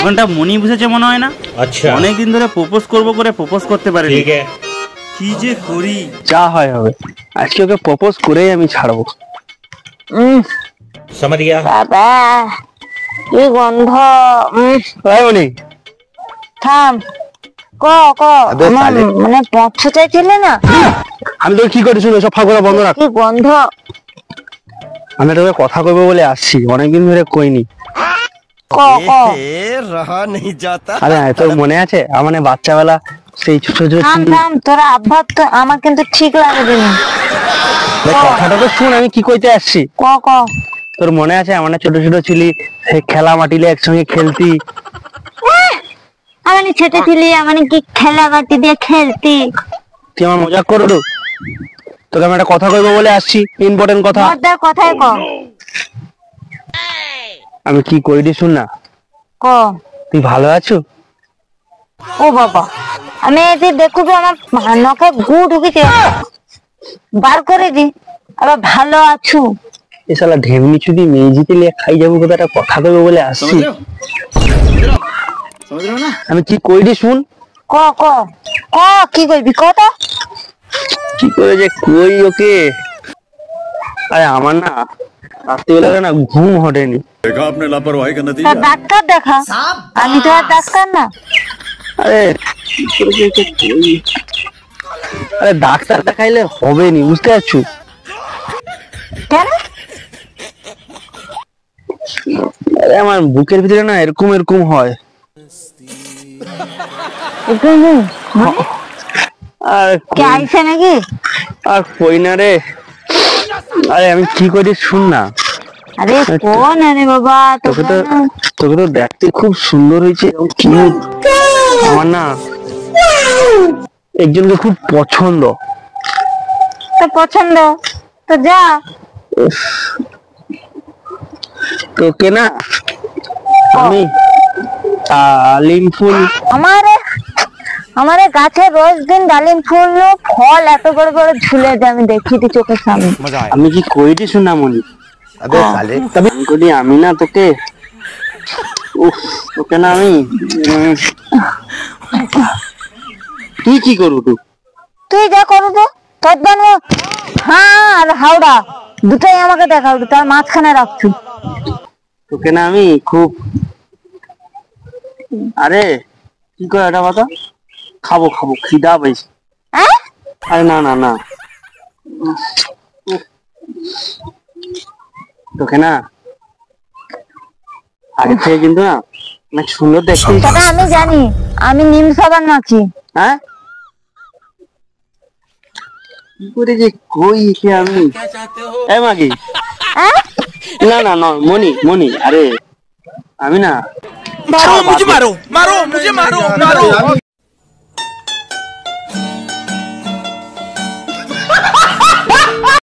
ঘন্টা মনি বুঝেছে মনে হয় না। আচ্ছা, অনেকদিন ধরে প্রপোজ করবো করে প্রপোজ করতে পারি। কি যে করি, যা হয় হবে, আজকে ওকে প্রপোজ করেই আমি ছাড়বো। বাবা কি গন্ধ। মনি থাম, মানে পথ চাইছিলে না? আমি তোকে কি করে শুনে সব ফাঁকা বন্ধ রাখ। কি গন্ধ। আমি তোকে কথা কইবো বলে আসছি, অনেকদিন ধরে কইনি। আরে তোর মনে আছে আমার বাচ্চা বেলা সেই ছোট ছোট তোর আব্বা তো আমার কিন্তু ঠিক লাগে না। কথাটা তো শুন, আমি কি কইতে আসছি। তোর মনে আছে আমার ছোট ছোট ছিলি, খেলা মাটিলে একসঙ্গে খেলতি। আমি ছোট ছিলি, আমি কি খেলা মাটি দিয়ে খেলতি। তুই আমার মজাক করো। তোকে আমি একটা কথা কইবো বলে আসছি, ইম্পর্টেন্ট কথা। কথাই ক। আমি কি কইলি শুন না। তুই ভালো আছো? ও বাবা, আমি এসে দেখবো আমার নখে গু ঢুকেছে, বার করে দি। আবার ভালো আছো? এ শালা ঢেমনি চুদি মেয়ে জিতে লিয়ে খাই যাবো, একটা কথা কইবো বলে আসছি। আমি কি কইলি শুন। কি কইবি কথা? কি করে যে কই ওকে। আরে আমার না রাত্রিবেলা না ঘুম হটেনি। ডাক্তার দেখা। আমি তো আর ডাক্তার না। আরে আরে ডাক্তার দেখাইলে হবে নি, বুঝতে পারছো? কেন? আরে আমার বুকের ভিতরে না এরকম এরকম হয়। আর কে আইছে নাকি? আর কই না রে। আরে আমি কি করি শুন না। আরে কোন আরে বাবা, তোকে তো দেখতে খুব সুন্দর হয়েছে, কিউট। আমার না একজনকে খুব পছন্দ। তো পছন্দ তো যা। তোকে না আমি ডালিম ফুল, আমারে গাছে রোজ দিন ডালিম ফুল ফল এত বড় বড় ঝুলে যায়, আমি দেখিটি চোখের সামনে। আমি কি কইটি শুনা মনি। আমি না তোকে তোকে না আমি তুই কি করবো? তুই যা করবো তো তোর বানবো। হ্যাঁ, আর হাওড়া দুটাই আমাকে দেখাবো, তার মাঝখানে রাখছি। তোকে না আমি খুব, আরে কি করে এটা কথা। খাবো খিদা পাইছি। আরে না না না, তোকে না আগে থেকে কিন্তু না অনেক সুন্দর দেখতে। আমি জানি, আমি নিম সাবান মাখি। হ্যাঁ, কি করে যে কই একে আমি। মাগি না না না মনি আরে আমি না। মারো মুঝে মারো।